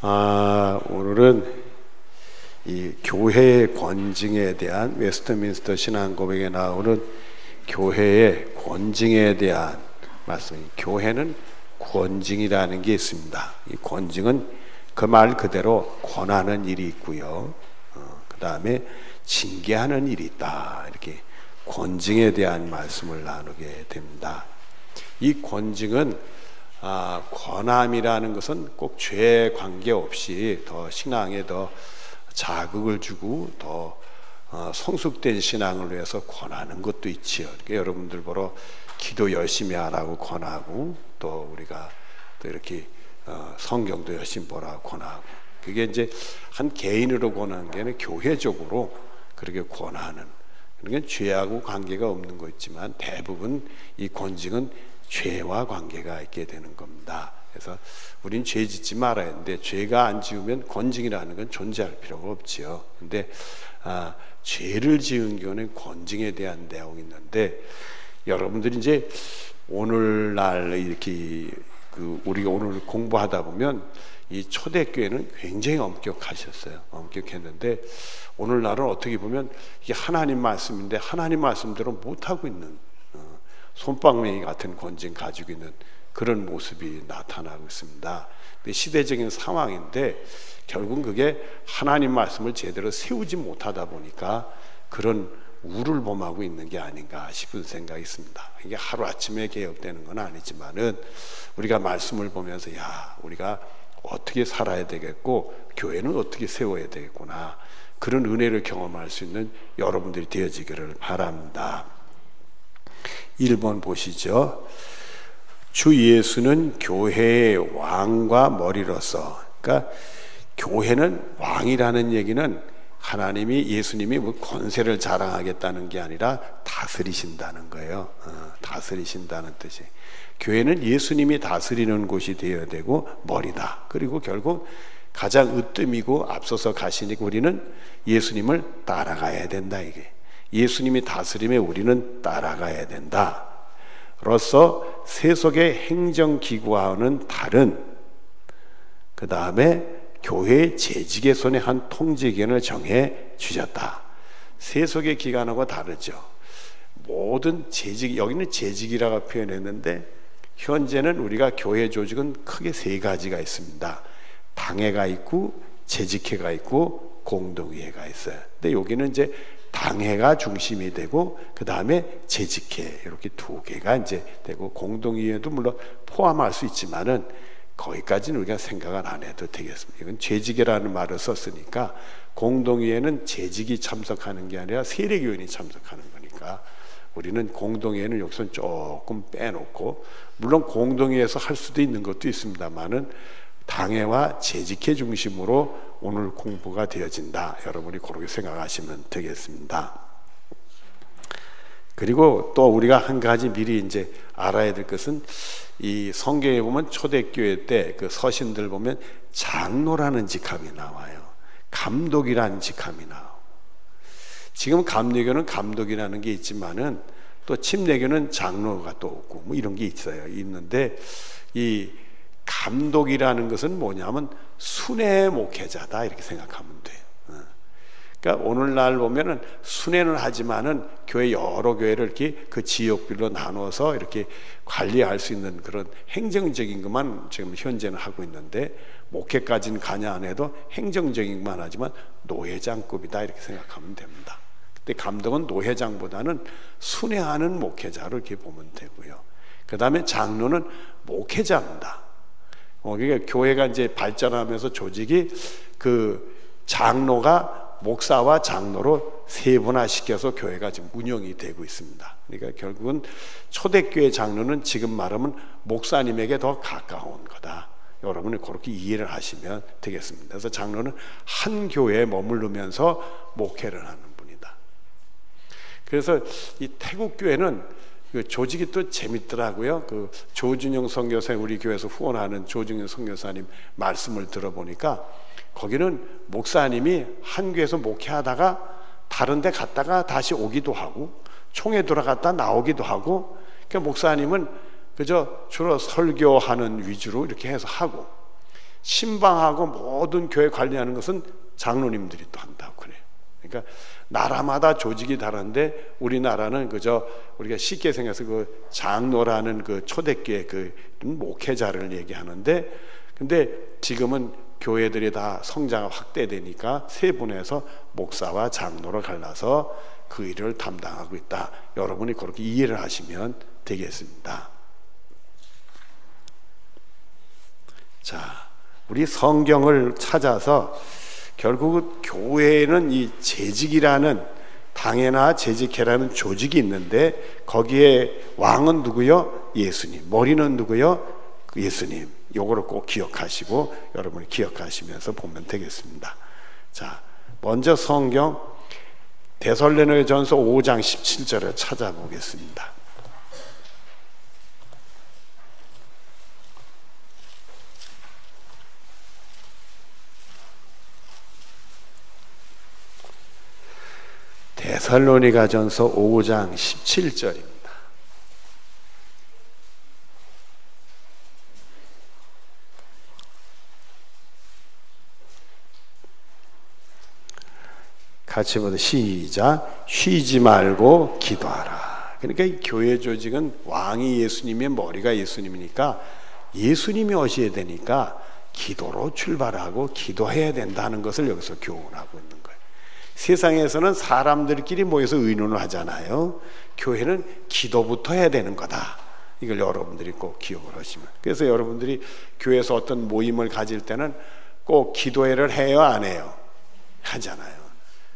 오늘은 이 교회의 권징에 대한 웨스트민스터 신앙고백에 나오는 교회의 권징에 대한 말씀입니다. 교회는 권징이라는 게 있습니다. 이 권징은 그 말 그대로 권하는 일이 있고요. 그 다음에 징계하는 일이 있다. 이렇게 권징에 대한 말씀을 나누게 됩니다. 이 권징은 권함이라는 것은 꼭 죄에 관계없이 더 신앙에 더 자극을 주고 더 성숙된 신앙을 위해서 권하는 것도 있지요. 그러니까 여러분들 보러 기도 열심히 하라고 권하고, 또 우리가 또 이렇게 성경도 열심히 보라고 권하고, 그게 이제 한 개인으로 권하는 게 아니라 교회적으로 그렇게 권하는, 그러니까 죄하고 관계가 없는 거 있지만 대부분 이 권징은 죄와 관계가 있게 되는 겁니다. 그래서 우린 죄 짓지 말아야 하는데, 죄가 안 지으면 권징이라는 건 존재할 필요가 없지요. 근데 죄를 지은 경우는 권징에 대한 내용이 있는데, 여러분들이 이제 오늘날 이렇게 우리가 오늘 공부하다 보면 이 초대교회는 굉장히 엄격하셨어요. 엄격했는데 오늘날은 어떻게 보면 이게 하나님 말씀인데 하나님 말씀대로 못하고 있는, 솜방망이 같은 권징 가지고 있는 그런 모습이 나타나고 있습니다. 시대적인 상황인데 결국은 그게 하나님 말씀을 제대로 세우지 못하다 보니까 그런 우를 범하고 있는 게 아닌가 싶은 생각이 있습니다. 이게 하루아침에 개혁되는 건 아니지만은 우리가 말씀을 보면서 우리가 어떻게 살아야 되겠고 교회는 어떻게 세워야 되겠구나, 그런 은혜를 경험할 수 있는 여러분들이 되어지기를 바랍니다. 1번 보시죠. 주 예수는 교회의 왕과 머리로서, 그러니까 교회는 왕이라는 얘기는 하나님이, 예수님이 뭐 권세를 자랑하겠다는 게 아니라 다스리신다는 거예요. 다스리신다는 뜻이. 교회는 예수님이 다스리는 곳이 되어야 되고 머리다. 그리고 결국 가장 으뜸이고 앞서서 가시니까 우리는 예수님을 따라가야 된다. 이게 예수님이 다스림에 우리는 따라가야 된다. 로서 세속의 행정기구와는 다른, 그 다음에 교회의 재직의 손에 한 통제기관을 정해 주셨다. 세속의 기관하고 다르죠. 모든 재직, 여기는 재직이라고 표현했는데 현재는 우리가 교회 조직은 크게 세 가지가 있습니다. 당회가 있고 재직회가 있고 공동의회가 있어요. 근데 여기는 이제 당회가 중심이 되고 그 다음에 재직회, 이렇게 두 개가 이제 되고, 공동의회도 물론 포함할 수 있지만은 거기까지는 우리가 생각을 안 해도 되겠습니다. 이건 재직이라는 말을 썼으니까 공동의회는 재직이 참석하는 게 아니라 세례교인이 참석하는 거니까 우리는 공동의회는 여기서 조금 빼놓고, 물론 공동의회에서 할 수도 있는 것도 있습니다만은 당회와 재직회 중심으로 오늘 공부가 되어진다. 여러분이 그렇게 생각하시면 되겠습니다. 그리고 또 우리가 한 가지 미리 이제 알아야 될 것은, 이 성경에 보면 초대교회 때 그 서신들 보면 장로라는 직함이 나와요. 감독이라는 직함이 나와요. 지금 감리교는 감독이라는 게 있지만은 또 침례교는 장로가 또 없고 뭐 이런 게 있어요. 있는데 이 감독이라는 것은 뭐냐면 순회 목회자다, 이렇게 생각하면 돼요. 그러니까 오늘날 보면은 순회는 하지만은 교회 여러 교회를 이렇게 그 지역별로 나눠서 이렇게 관리할 수 있는 그런 행정적인 것만 지금 현재는 하고 있는데, 목회까지는 가냐 안 해도 행정적인 것만 하지만 노회장급이다, 이렇게 생각하면 됩니다. 근데 감독은 노회장보다는 순회하는 목회자로 이렇게 보면 되고요. 그 다음에 장로는 목회자입니다. 그러니까 교회가 이제 발전하면서 조직이 그 장로가 목사와 장로로 세분화시켜서 교회가 지금 운영이 되고 있습니다. 그러니까 결국은 초대교회 장로는 지금 말하면 목사님에게 더 가까운 거다. 여러분이 그렇게 이해를 하시면 되겠습니다. 그래서 장로는 한 교회에 머무르면서 목회를 하는 분이다. 그래서 이 태국 교회는 그 조직이 또 재밌더라고요. 그 조준영 선교사님, 우리 교회에서 후원하는 조준영 선교사님 말씀을 들어보니까 거기는 목사님이 한 교회에서 목회하다가 다른 데 갔다가 다시 오기도 하고 총회 돌아갔다 나오기도 하고, 그러니까 목사님은 그저 주로 설교하는 위주로 이렇게 해서 하고, 신방하고 모든 교회 관리하는 것은 장로님들이 또 한다고 그래요. 그러니까 나라마다 조직이 다른데 우리나라는 그저 우리가 쉽게 생각해서 그 장로라는 그 초대교회 그 목회자를 얘기하는데, 근데 지금은 교회들이 다 성장 확대되니까 세분해서 목사와 장로로 갈라서 그 일을 담당하고 있다. 여러분이 그렇게 이해를 하시면 되겠습니다. 자, 우리 성경을 찾아서 결국 교회에는 이 재직이라는, 당회나 재직회라는 조직이 있는데 거기에 왕은 누구요? 예수님. 머리는 누구요? 예수님. 요거를 꼭 기억하시고 여러분이 기억하시면서 보면 되겠습니다. 자, 먼저 성경 데살로니가전서 5장 17절을 찾아보겠습니다. 데살로니가전서 5장 17절입니다. 같이 보자. 시작. 쉬지 말고 기도하라. 그러니까 이 교회 조직은 왕이 예수님의 머리가 예수님이니까 예수님이 오셔야 되니까 기도로 출발하고 기도해야 된다는 것을 여기서 교훈하고 있는 거예요. 세상에서는 사람들끼리 모여서 의논을 하잖아요. 교회는 기도부터 해야 되는 거다. 이걸 여러분들이 꼭 기억을 하시면. 그래서 여러분들이 교회에서 어떤 모임을 가질 때는 꼭 기도회를 해요, 안 해요? 하잖아요.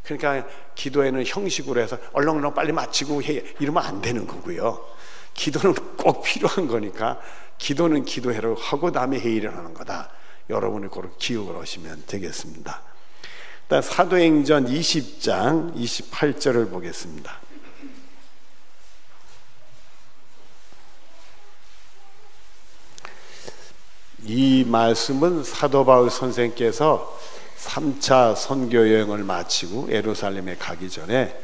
그러니까 기도회는 형식으로 해서 얼렁얼렁 빨리 마치고 해, 이러면 안 되는 거고요. 기도는 꼭 필요한 거니까 기도는 기도회를 하고 다음에 회의를 하는 거다. 여러분이 그렇게 기억을 하시면 되겠습니다. 일단 사도행전 20장 28절을 보겠습니다. 이 말씀은 사도 바울 선생께서 3차 선교 여행을 마치고 예루살렘에 가기 전에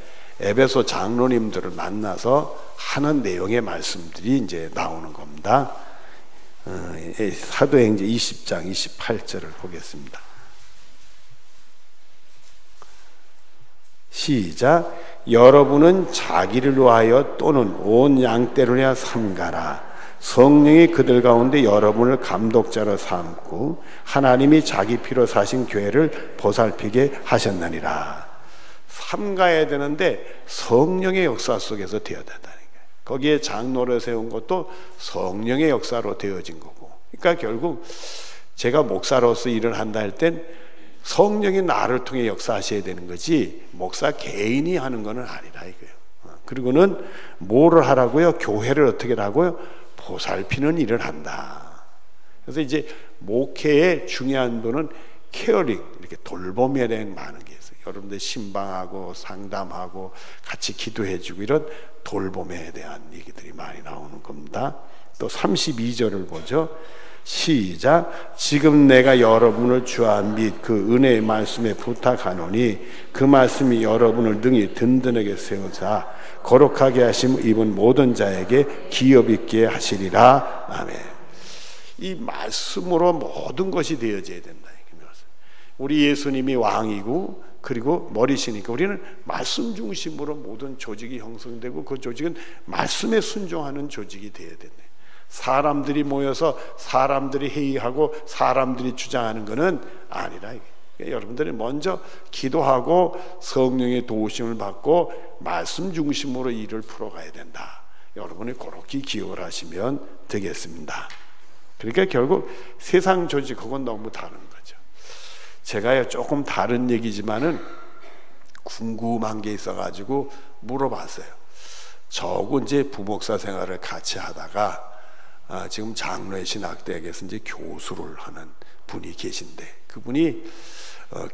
에베소 장로님들을 만나서 하는 내용의 말씀들이 이제 나오는 겁니다. 사도행전 20장 28절을 보겠습니다. 시작. 여러분은 자기를 위하여 또는 온 양떼를 위하여 삼가라. 성령이 그들 가운데 여러분을 감독자로 삼고 하나님이 자기 피로 사신 교회를 보살피게 하셨느니라. 삼가야 되는데 성령의 역사 속에서 되어야 된다는 거예요. 거기에 장로를 세운 것도 성령의 역사로 되어진 거고, 그러니까 결국 제가 목사로서 일을 한다 할 땐 성령이 나를 통해 역사하셔야 되는 거지 목사 개인이 하는 거는 아니라 이거예요. 그리고는 뭐를 하라고요? 교회를 어떻게 하라고요? 보살피는 일을 한다. 그래서 이제 목회의 중요한 부분은 케어링, 이렇게 돌봄에 대한 많은 게 있어요. 여러분들 신방하고 상담하고 같이 기도해주고 이런 돌봄에 대한 얘기들이 많이 나오는 겁니다. 또 32절을 보죠. 시작. 지금 내가 여러분을 주와 및 그 은혜의 말씀에 부탁하노니 그 말씀이 여러분을 능히 든든하게 세우사 거룩하게 하심 입은 모든 자에게 기업 있게 하시리라. 아멘. 이 말씀으로 모든 것이 되어져야 된다. 우리 예수님이 왕이고 그리고 머리시니까 우리는 말씀 중심으로 모든 조직이 형성되고 그 조직은 말씀에 순종하는 조직이 되어야 된다. 사람들이 모여서 사람들이 회의하고 사람들이 주장하는 것은 아니라 여러분들이 먼저 기도하고 성령의 도우심을 받고 말씀 중심으로 일을 풀어가야 된다. 여러분이 그렇게 기억을 하시면 되겠습니다. 그러니까 결국 세상 조직하고는 너무 다른 거죠. 제가 조금 다른 얘기지만은 궁금한 게 있어가지고 물어봤어요. 저하고 이제 부목사 생활을 같이 하다가 지금 장로의 신학대학에서 이제 교수를 하는 분이 계신데 그분이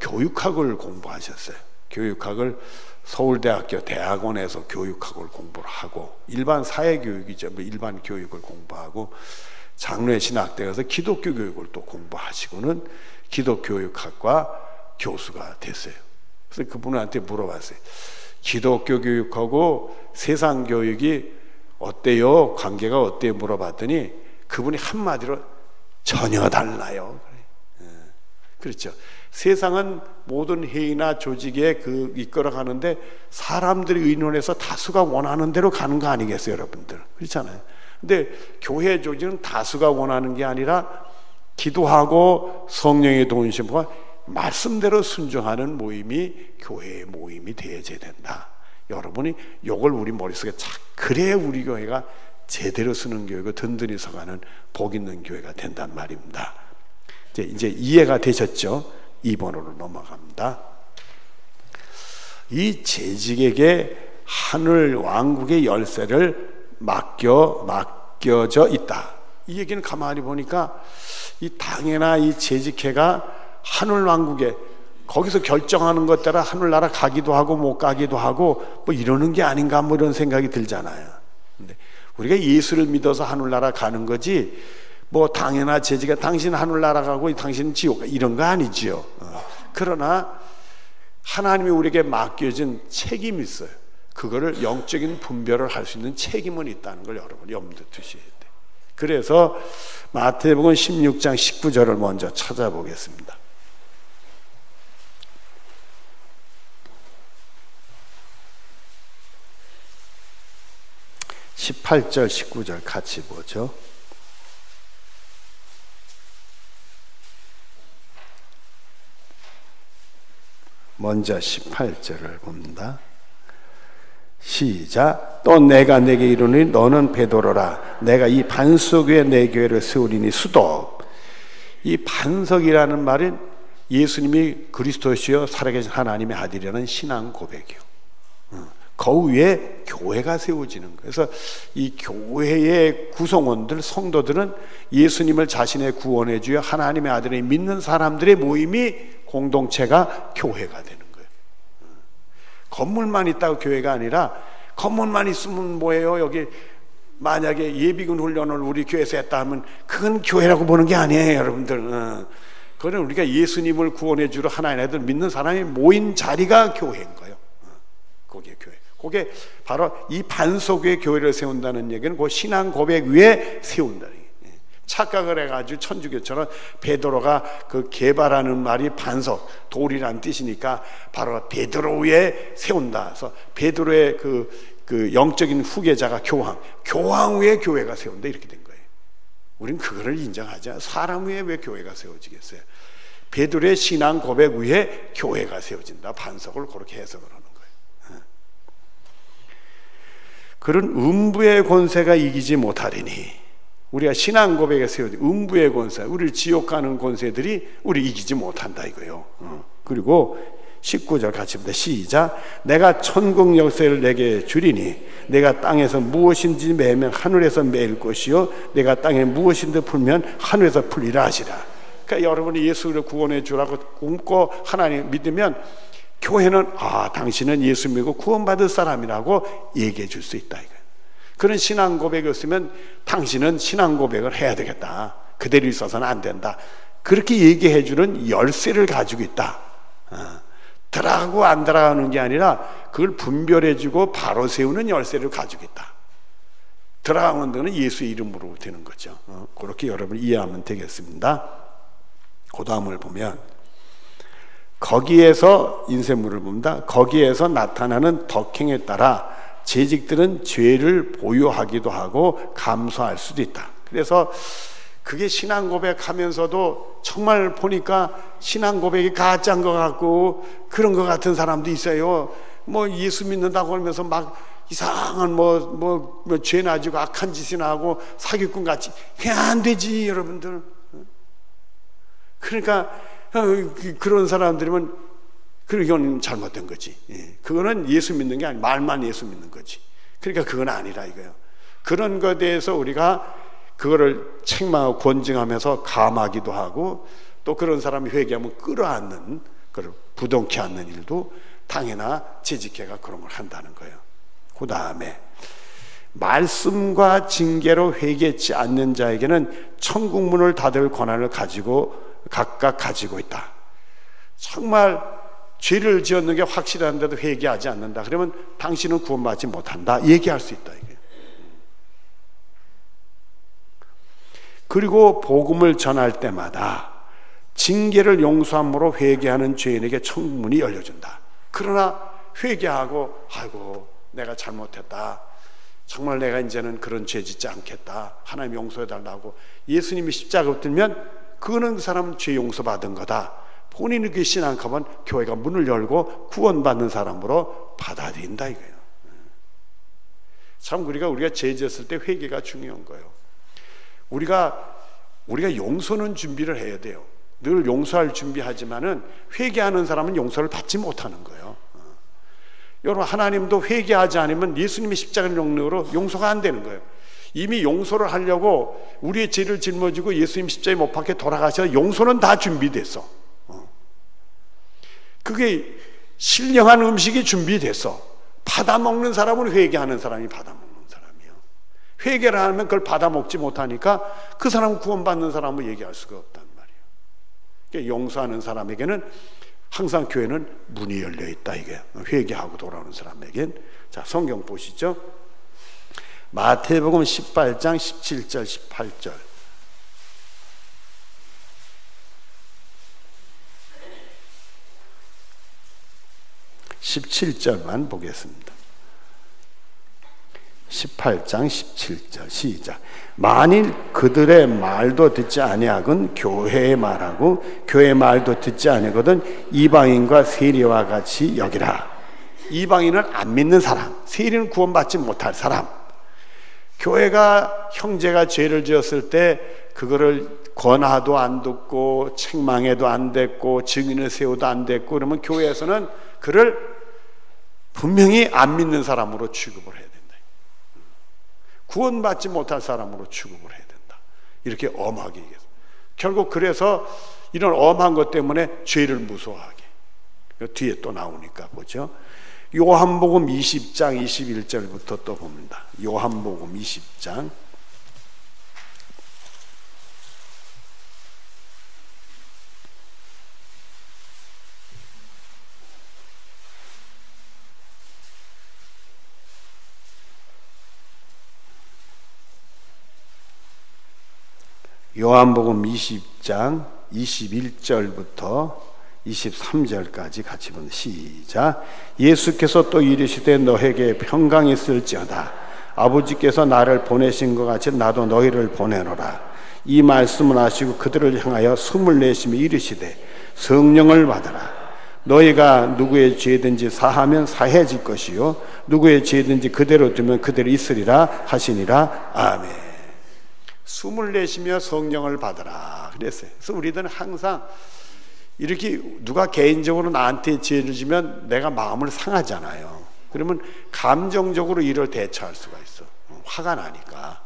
교육학을 공부하셨어요. 교육학을 서울대학교 대학원에서 교육학을 공부를 하고 일반 사회교육이죠. 일반 교육을 공부하고 장로의 신학대학에서 기독교 교육을 또 공부하시고는 기독교육학과 교수가 됐어요. 그래서 그분한테 물어봤어요. 기독교 교육하고 세상 교육이 어때요? 관계가 어때요? 물어봤더니 그분이 한마디로 전혀 달라요. 그렇죠. 세상은 모든 회의나 조직에 이끌어가는데 사람들이 의논해서 다수가 원하는 대로 가는 거 아니겠어요, 여러분들? 그렇잖아요. 근데 교회 조직은 다수가 원하는 게 아니라 기도하고 성령의 도우심과 말씀대로 순종하는 모임이 교회의 모임이 되어야 된다. 여러분이 이걸 우리 머릿속에 그래야 우리 교회가 제대로 쓰는 교회고 든든히 서가는 복 있는 교회가 된단 말입니다. 이제 이해가 되셨죠? 2번으로 넘어갑니다. 이 재직에게 하늘 왕국의 열쇠를 맡겨져 있다. 이 얘기는 가만히 보니까 이 당회나 이 재직회가 하늘 왕국에 거기서 결정하는 것 따라 하늘나라 가기도 하고 못 가기도 하고 뭐 이러는 게 아닌가 뭐 이런 생각이 들잖아요. 근데 우리가 예수를 믿어서 하늘나라 가는 거지 뭐 당연한 재직에 당신 하늘나라 가고 당신 지옥 가 이런 거 아니지요. 그러나 하나님이 우리에게 맡겨진 책임이 있어요. 그거를 영적인 분별을 할 수 있는 책임은 있다는 걸 여러분 염두에 두셔야 돼요. 그래서 마태복음 16장 19절을 먼저 찾아보겠습니다. 18절 19절 같이 보죠. 먼저 18절을 봅니다. 시작. 또 내가 네게 이르노니 너는 베드로라. 내가 이 반석 위에 내 교회를 세우리니 수도. 이 반석이라는 말은 예수님이 그리스도시요 살아계신 하나님의 아들이라는 신앙 고백이요. 그 위에 교회가 세워지는 거예요. 그래서 이 교회의 구성원들, 성도들은 예수님을 자신의 구원해 주여 하나님의 아들을 믿는 사람들의 모임이 공동체가 교회가 되는 거예요. 건물만 있다고 교회가 아니라 건물만 있으면 뭐예요? 여기 만약에 예비군 훈련을 우리 교회에서 했다 하면 그건 교회라고 보는 게 아니에요, 여러분들. 그건 우리가 예수님을 구원해 주러 하나님의 아들 믿는 사람이 모인 자리가 교회인 거예요. 그게 교회. 그게 바로 이 반석 위에 교회를 세운다는 얘기는 그 신앙 고백 위에 세운다는 얘기예요. 착각을 해가지고 천주교처럼 베드로가 그 개발하는 말이 반석, 돌이란 뜻이니까 바로 베드로 위에 세운다. 그래서 베드로의 그 영적인 후계자가 교황 위에 교회가 세운다 이렇게 된 거예요. 우린 그거를 인정하지 않아요. 사람 위에 왜 교회가 세워지겠어요? 베드로의 신앙 고백 위에 교회가 세워진다. 반석을 그렇게 해석을 하는 거예요. 그런 음부의 권세가 이기지 못하리니 우리가 신앙 고백에 세워진 음부의 권세, 우리를 지옥 가는 권세들이 우리 이기지 못한다 이거예요. 그리고 19절 같이 봅니다. 시작. 내가 천국 열쇠를 내게 주리니 내가 땅에서 무엇인지 매면 하늘에서 매일 것이요 내가 땅에 무엇인지 풀면 하늘에서 풀리라 하시라. 그러니까 여러분이 예수를 구원해 주라고 꿈꿔 하나님 믿으면 교회는 당신은 예수 믿고 구원받을 사람이라고 얘기해 줄 수 있다 이거예요. 그런 신앙 고백이었으면 당신은 신앙 고백을 해야 되겠다. 그대로 있어서는 안 된다. 그렇게 얘기해 주는 열쇠를 가지고 있다. 들어가고 안 들어가는 게 아니라 그걸 분별해 주고 바로 세우는 열쇠를 가지고 있다. 들어가는 데는 예수 이름으로 되는 거죠. 그렇게 여러분 이해하면 되겠습니다. 그 다음을 보면 거기에서 인쇄물을 봅니다. 거기에서 나타나는 덕행에 따라 재직들은 죄를 보유하기도 하고 감수할 수도 있다. 그래서 그게 신앙 고백하면서도 정말 보니까 신앙 고백이 가짜인 것 같고 그런 것 같은 사람도 있어요. 뭐 예수 믿는다고 하면서 막 이상한 죄 나지고 악한 짓이나 하고 사기꾼 같이 그냥 안 되지 여러분들. 그러니까 그런 사람들이면 그건 잘못된 거지. 그거는 예수 믿는 게 아니고 말만 예수 믿는 거지. 그러니까 그건 아니라 이거예요. 그런 것에 대해서 우리가 그거를 책망하고 권징하면서 감하기도 하고 또 그런 사람이 회개하면 끌어안는 그걸 부동케 않는 일도 당해나 재직회가 그런 걸 한다는 거예요. 그 다음에 말씀과 징계로 회개치 않는 자에게는 천국문을 닫을 권한을 각각 가지고 있다. 정말 죄를 지었는 게 확실한데도 회개하지 않는다. 그러면 당신은 구원받지 못한다. 얘기할 수 있다. 이게. 그리고 복음을 전할 때마다 징계를 용서함으로 회개하는 죄인에게 천국문이 열려준다. 그러나 회개하고 아이고 내가 잘못했다, 정말 내가 이제는 그런 죄 짓지 않겠다, 하나님 용서해달라고 예수님이 십자가 붙들면 그거는 그 사람은 죄 용서받은 거다. 본인이 그 신앙하면 교회가 문을 열고 구원받는 사람으로 받아들인다 이거예요. 참 우리가 죄 지었을 때 회개가 중요한 거예요. 우리가 용서는 준비를 해야 돼요. 늘 용서할 준비하지만은 회개하는 사람은 용서를 받지 못하는 거예요. 여러분, 하나님도 회개하지 않으면 예수님의 십자가 능력으로 용서가 안 되는 거예요. 이미 용서를 하려고 우리의 죄를 짊어지고 예수님 십자가에 못 박혀 돌아가셔서 용서는 다 준비됐어. 그게 신령한 음식이 준비됐어. 받아먹는 사람은 회개하는 사람이 받아먹는 사람이에요. 회개를 하면 그걸 받아먹지 못하니까 그 사람은 구원받는 사람을 얘기할 수가 없단 말이에요. 그러니까 용서하는 사람에게는 항상 교회는 문이 열려 있다 이게. 회개하고 돌아오는 사람에겐. 자, 성경 보시죠. 마태복음 18장 17절 18절. 17절만 보겠습니다. 18장 17절 시작. 만일 그들의 말도 듣지 아니하건 교회의 말하고 교회의 말도 듣지 아니하거든 이방인과 세리와 같이 여기라. 이방인은 안 믿는 사람, 세리는 구원받지 못할 사람. 교회가 형제가 죄를 지었을 때 그거를 권하도 안 듣고 책망해도 안 됐고 증인을 세워도 안 됐고 그러면 교회에서는 그를 분명히 안 믿는 사람으로 취급을 해야 된다. 구원받지 못할 사람으로 취급을 해야 된다. 이렇게 엄하게 얘기했어요. 결국 그래서 이런 엄한 것 때문에 죄를 무서워하게. 뒤에 또 나오니까 보죠. 요한복음 20장 21절부터 또 봅니다. 요한복음 20장 요한복음 20장 21절부터 23절까지 같이 보는 시작. 예수께서 또 이르시되 너에게 평강이 있을지어다. 아버지께서 나를 보내신 것 같이 나도 너희를 보내노라. 이 말씀을 하시고 그들을 향하여 숨을 내쉬며 이르시되 성령을 받으라. 너희가 누구의 죄든지 사하면 사해질 것이요 누구의 죄든지 그대로 두면 그대로 있으리라 하시니라. 아멘. 숨을 내쉬며 성령을 받으라 그랬어요. 그래서 우리들은 항상 이렇게 누가 개인적으로 나한테 죄를 지면 내가 마음을 상하잖아요. 그러면 감정적으로 이를 대처할 수가 있어. 화가 나니까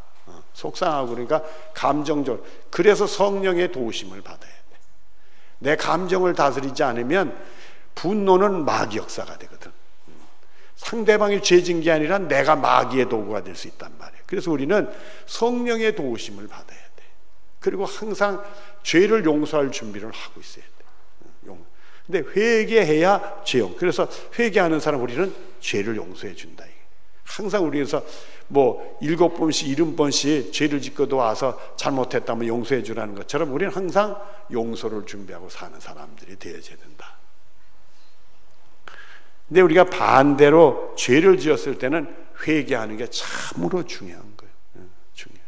속상하고 그러니까 감정적으로. 그래서 성령의 도우심을 받아야 돼. 내 감정을 다스리지 않으면 분노는 마귀 역사가 되거든. 상대방이 죄진 게 아니라 내가 마귀의 도구가 될 수 있단 말이에요. 그래서 우리는 성령의 도우심을 받아야 돼. 그리고 항상 죄를 용서할 준비를 하고 있어야 돼. 근데 회개해야 죄용. 그래서 회개하는 사람 우리는 죄를 용서해 준다. 항상 우리에서 뭐 7번씩 70번씩 죄를 짓고도 와서 잘못했다면 용서해 주라는 것처럼 우리는 항상 용서를 준비하고 사는 사람들이 되어야 된다. 근데 우리가 반대로 죄를 지었을 때는 회개하는 게 참으로 중요한 거예요. 중요해요.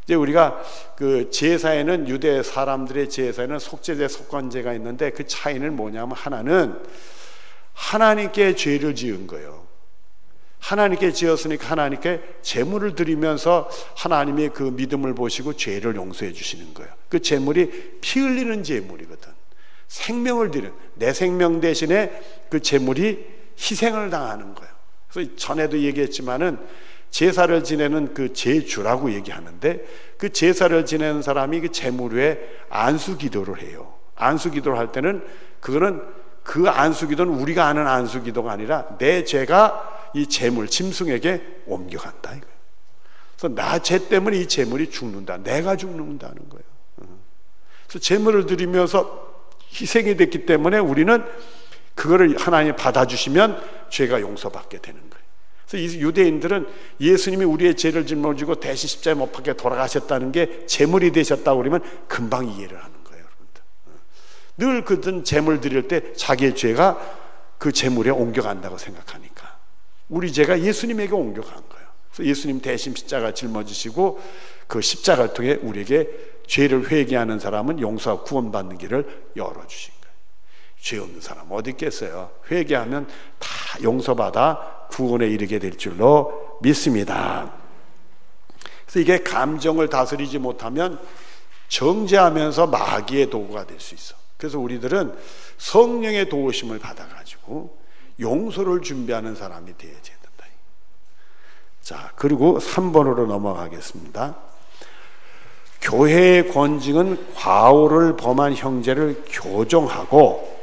이제 우리가 그 제사에는 유대 사람들의 제사에는 속죄제, 속건제가 있는데 그 차이는 뭐냐면 하나는 하나님께 죄를 지은 거예요. 하나님께 지었으니까 하나님께 제물을 드리면서 하나님의 그 믿음을 보시고 죄를 용서해 주시는 거예요. 그 제물이 피 흘리는 제물이거든. 생명을 드리는, 내 생명 대신에 그 제물이 희생을 당하는 거예요. 그래서 전에도 얘기했지만은 제사를 지내는 그 제주라고 얘기하는데 그 제사를 지내는 사람이 그 제물 위에 안수 기도를 해요. 안수 기도를 할 때는 그거는 그 안수 기도는 우리가 아는 안수 기도가 아니라 내 죄가 이 제물 짐승에게 옮겨간다 이거예요. 그래서 나 죄 때문에 이 제물이 죽는다. 내가 죽는다는 거예요. 그래서 제물을 드리면서 희생이 됐기 때문에 우리는 그거를 하나님이 받아주시면 죄가 용서받게 되는 거예요. 그래서 이 유대인들은 예수님이 우리의 죄를 짊어지고 대신 십자가에 못 박혀 돌아가셨다는 게 제물이 되셨다고 그러면 금방 이해를 하는 거예요, 여러분들. 늘 그든 재물 드릴 때 자기의 죄가 그 재물에 옮겨간다고 생각하니까 우리 죄가 예수님에게 옮겨간 거예요. 그래서 예수님 대신 십자가 짊어지시고 그 십자가를 통해 우리에게 죄를 회개하는 사람은 용서하고 구원받는 길을 열어주신 거예요. 죄 없는 사람 어디 있겠어요? 회개하면 다 용서받아 구원에 이르게 될 줄로 믿습니다. 그래서 이게 감정을 다스리지 못하면 정죄하면서 마귀의 도구가 될 수 있어. 그래서 우리들은 성령의 도우심을 받아가지고 용서를 준비하는 사람이 되어야 된다. 자, 그리고 3번으로 넘어가겠습니다. 교회의 권징은 과오를 범한 형제를 교정하고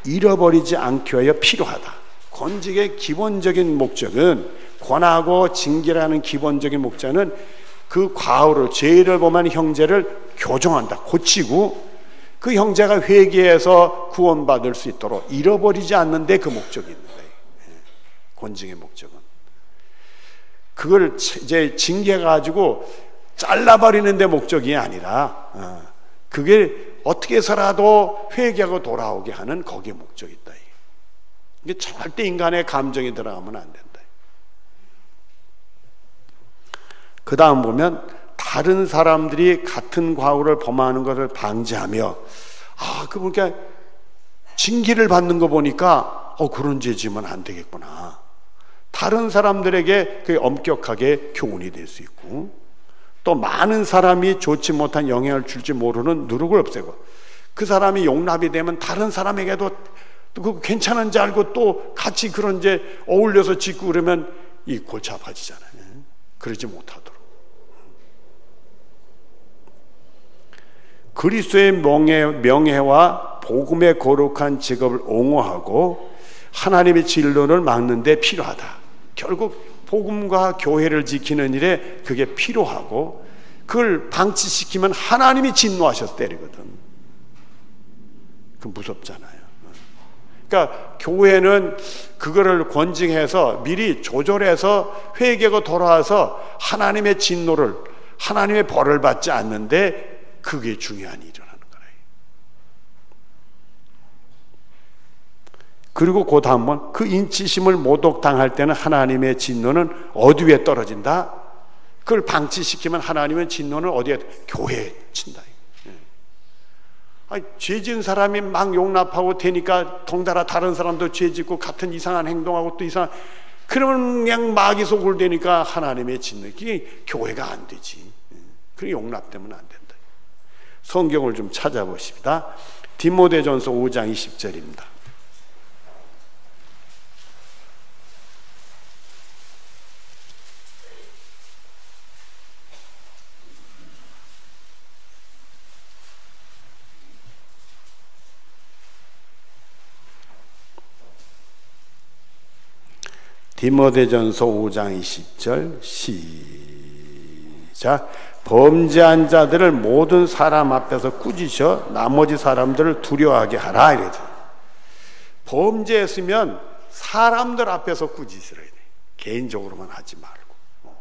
잃어버리지 않기 위하여 필요하다. 권징의 기본적인 목적은, 권하고 징계라는 기본적인 목적은 그 과오를, 죄를 범한 형제를 교정한다, 고치고 그 형제가 회개해서 구원받을 수 있도록 잃어버리지 않는 데 그 목적이 있는 거예요. 권징의 목적은 그걸 이제 징계가지고 잘라버리는 데 목적이 아니라 그게 어떻게 해서라도 회개하고 돌아오게 하는 거기에 목적이 있다. 이게 절대 인간의 감정이 들어가면 안 된다. 그 다음 보면 다른 사람들이 같은 과오를 범하는 것을 방지하며, 그러니까 징계를 받는 거 보니까 그런 죄 지으면 안 되겠구나. 다른 사람들에게 그게 엄격하게 교훈이 될 수 있고, 또 많은 사람이 좋지 못한 영향을 줄지 모르는 누룩을 없애고, 그 사람이 용납이 되면 다른 사람에게도 그 괜찮은지 알고 또 같이 그런 죄 어울려서 짓고 그러면 이 골치 아파지잖아요. 그러지 못하도록. 그리스도의 명예와 복음의 거룩한 직업을 옹호하고 하나님의 진론을 막는 데 필요하다. 결국 복음과 교회를 지키는 일에 그게 필요하고, 그걸 방치시키면 하나님이 진노하셔서 때리거든. 그 무섭잖아요. 그러니까 교회는 그거를 권징해서 미리 조절해서 회개하고 돌아와서 하나님의 진노를, 하나님의 벌을 받지 않는데 그게 중요한 일이라는 거예요. 그리고 그 다음 번, 그 인치심을 모독당할 때는 하나님의 진노는 어디에 떨어진다? 그걸 방치시키면 하나님의 진노는 어디에? 교회에 친다. 죄 지은 사람이 막 용납하고 되니까 덩달아 다른 사람도 죄 짓고 같은 이상한 행동하고 또 이상한, 그러면 그냥 마귀 속을 되니까 하나님의 진노, 그게 교회가 안 되지. 그게 용납되면 안 된다. 성경을 좀 찾아보십니다. 디모데전서 5장 20절입니다. 디모데전서 5장 20절 시작. 범죄한 자들을 모든 사람 앞에서 꾸짖어 나머지 사람들을 두려워하게 하라. 이래서 범죄했으면 사람들 앞에서 꾸짖으라. 개인적으로만 하지 말고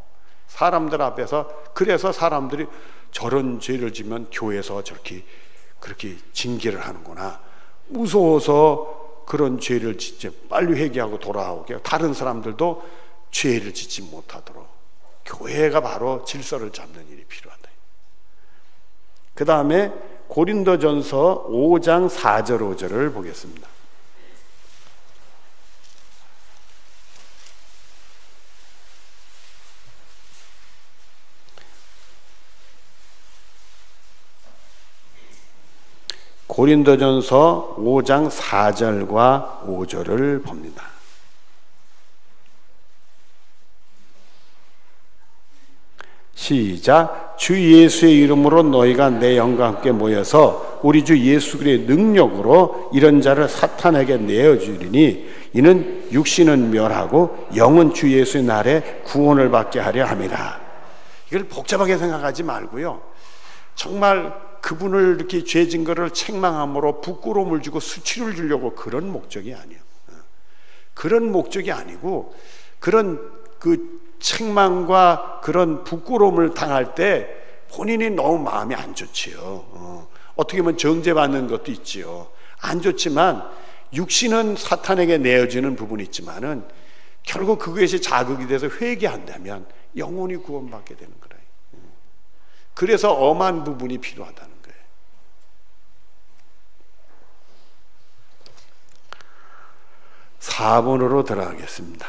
사람들 앞에서. 그래서 사람들이 저런 죄를 지면 교회에서 그렇게 징계를 하는구나, 무서워서 그런 죄를 짓지, 빨리 회개하고 돌아오게, 다른 사람들도 죄를 짓지 못하도록 교회가 바로 질서를 잡는 일이 필요하다. 그 다음에 고린도전서 5장 4절 5절을 보겠습니다. 고린도전서 5장 4절과 5절을 봅니다. 시작. 주 예수의 이름으로 너희가 내 영과 함께 모여서 우리 주 예수 그리스도의 능력으로 이런 자를 사탄에게 내어주리니 이는 육신은 멸하고 영은 주 예수의 날에 구원을 받게 하려 함이라. 이걸 복잡하게 생각하지 말고요, 정말 그분을 이렇게 죄 진 거를 책망함으로 부끄러움을 주고 수치를 주려고 그런 목적이 아니에요. 그런 목적이 아니고, 그런 그 책망과 그런 부끄러움을 당할 때 본인이 너무 마음이 안 좋지요. 어떻게 보면 정죄받는 것도 있지요. 안 좋지만 육신은 사탄에게 내어지는 부분이 있지만은 결국 그것이 자극이 돼서 회개한다면 영혼이 구원받게 되는 거예요. 그래서 엄한 부분이 필요하다는 거예요. 4번으로 들어가겠습니다.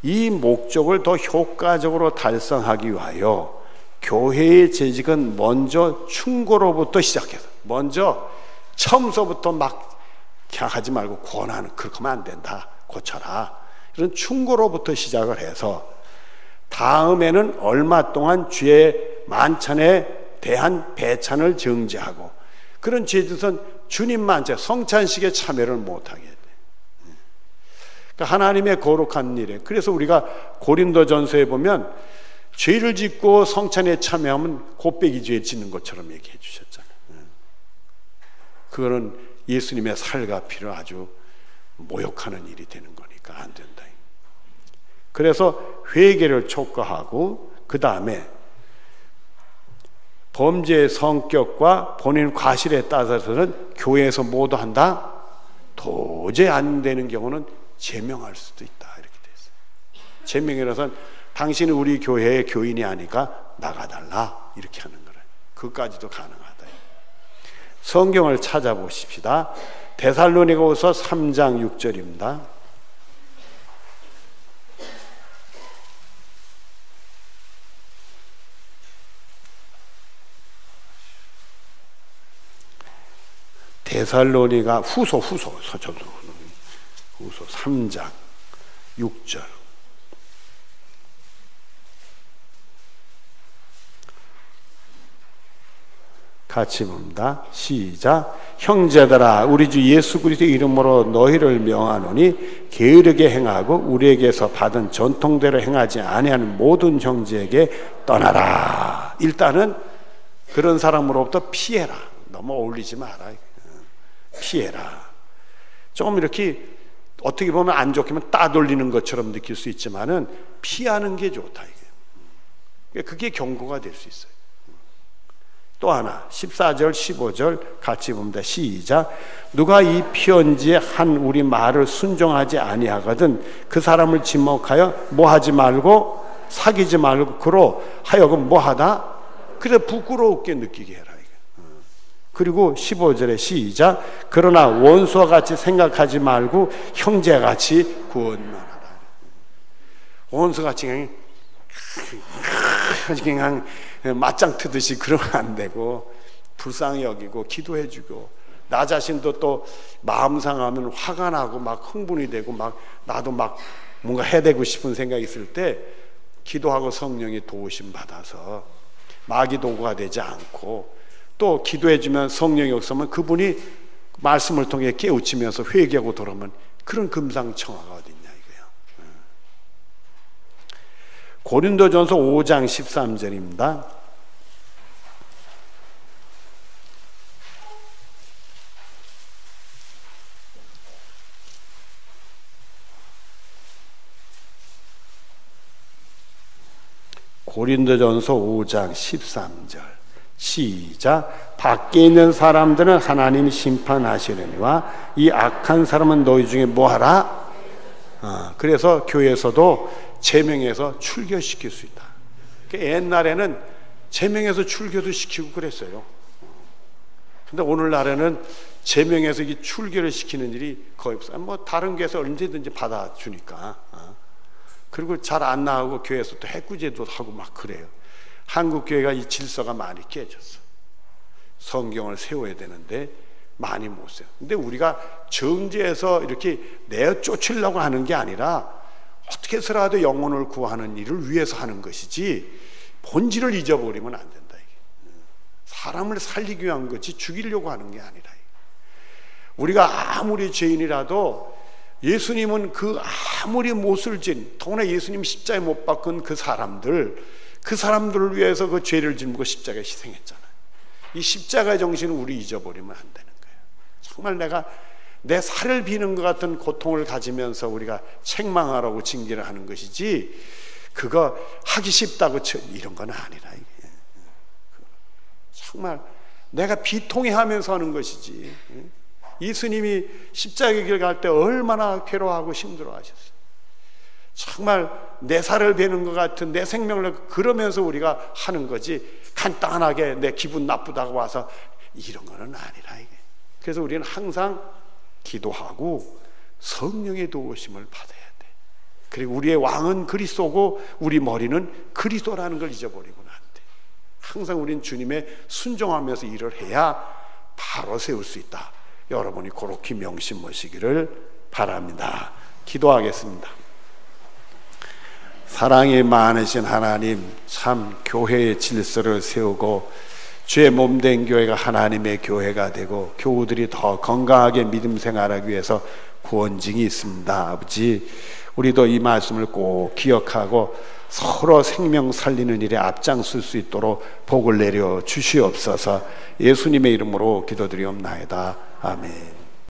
이 목적을 더 효과적으로 달성하기 위하여 교회의 재직은 먼저 충고로부터 시작해서, 먼저 처음서부터 막 하지 말고 권하는, 그렇게 하면 안 된다, 고쳐라, 이런 충고로부터 시작을 해서 다음에는 얼마 동안 죄의 만찬에 대한 배찬을 정지하고, 그런 죄짓은 주님 만찬 성찬식에 참여를 못하게 돼. 그러니까 하나님의 거룩한 일에, 그래서 우리가 고린도전서에 보면 죄를 짓고 성찬에 참여하면 곱빼기 죄 짓는 것처럼 얘기해 주셨잖아요. 그거는 예수님의 살과 피를 아주 모욕하는 일이 되는 거니까 안 된다. 그래서 회개를 촉구하고, 그 다음에 범죄의 성격과 본인 과실에 따라서는 교회에서 모두 한다? 도저히 안 되는 경우는 제명할 수도 있다, 이렇게 됐어요. 제명이라서는 당신은 우리 교회의 교인이 아니까 나가달라, 이렇게 하는 거예요. 그까지도 가능하다. 성경을 찾아보십시다. 데살로니가후서 3장 6절입니다. 데살로니가 후서 3장 6절. 같이 봅니다. 시작. 형제들아, 우리 주 예수 그리스도의 이름으로 너희를 명하노니 게으르게 행하고 우리에게서 받은 전통대로 행하지 아니하는 모든 형제에게 떠나라. 일단은 그런 사람으로부터 피해라. 너무 어울리지 마라. 피해라. 조금 이렇게 어떻게 보면 안 좋게만 따돌리는 것처럼 느낄 수 있지만은 피하는 게 좋다, 이게. 그게 경고가 될 수 있어요. 또 하나 14절 15절 같이 봅니다. 시작. 누가 이 편지에 한 우리 말을 순종하지 아니하거든 그 사람을 지목하여 뭐하지 말고 사귀지 말고 그로 하여금 뭐하다? 그래 부끄럽게 느끼게 해라. 그리고 15절에 시작. 그러나 원수와 같이 생각하지 말고 형제같이 구원하라. 원수같이 그냥 맞짱 트듯이 그러면 안 되고, 불쌍히 여기고 기도해주고, 나 자신도 또 마음 상하면 화가 나고 막 흥분이 되고 막 나도 막 뭔가 해대고 싶은 생각이 있을 때 기도하고 성령이 도우심 받아서 마귀 도구가 되지 않고, 또 기도해주면 성령이 없으면 그분이 말씀을 통해 깨우치면서 회개하고 돌아오면 그런 금상첨화가 어딨냐 이거예요. 고린도전서 5장 13절입니다. 고린도전서 5장 13절 시작. 밖에 있는 사람들은 하나님이 심판하시려니와 이 악한 사람은 너희 중에 뭐하라? 그래서 교회에서도 제명해서 출교시킬 수 있다. 옛날에는 제명해서 출교도 시키고 그랬어요. 근데 오늘날에는 제명해서 이 출교를 시키는 일이 거의 없어요. 뭐 다른 교회에서 언제든지 받아주니까. 그리고 잘 안 나오고 교회에서 또 해꾸제도 하고 막 그래요. 한국 교회가 이 질서가 많이 깨졌어. 성경을 세워야 되는데 많이 못 세워. 근데 우리가 정죄해서 이렇게 내어 쫓으려고 하는 게 아니라 어떻게 해서라도 영혼을 구하는 일을 위해서 하는 것이지 본질을 잊어버리면 안 된다. 이게. 사람을 살리기 위한 거지 죽이려고 하는 게 아니라. 우리가 아무리 죄인이라도 예수님은 그 아무리 못을 지은, 더구나 예수님 십자가에 못 박은 그 사람들을 위해서 그 죄를 짊고 십자가에 희생했잖아요. 이 십자가의 정신을 우리 잊어버리면 안 되는 거예요. 정말 내가 내 살을 비는 것 같은 고통을 가지면서 우리가 책망하라고 징계를 하는 것이지 그거 하기 쉽다고 이런 건 아니라 이게. 정말 내가 비통해하면서 하는 것이지 예수님이 십자가의 길 갈 때 얼마나 괴로워하고 힘들어하셨어요. 정말 내 살을 베는 것 같은 내 생명을, 그러면서 우리가 하는 거지 간단하게 내 기분 나쁘다고 와서 이런 거는 아니라 이게. 그래서 우리는 항상 기도하고 성령의 도우심을 받아야 돼. 그리고 우리의 왕은 그리스도고 우리 머리는 그리스도라는 걸 잊어버리고는 안 돼. 항상 우리는 주님의 순종하면서 일을 해야 바로 세울 수 있다. 여러분이 그렇게 명심하시기를 바랍니다. 기도하겠습니다. 사랑이 많으신 하나님, 참 교회의 질서를 세우고 주의 몸된 교회가 하나님의 교회가 되고 교우들이 더 건강하게 믿음 생활하기 위해서 구원증이 있습니다. 아버지, 우리도 이 말씀을 꼭 기억하고 서로 생명 살리는 일에 앞장설 수 있도록 복을 내려 주시옵소서. 예수님의 이름으로 기도드리옵나이다. 아멘.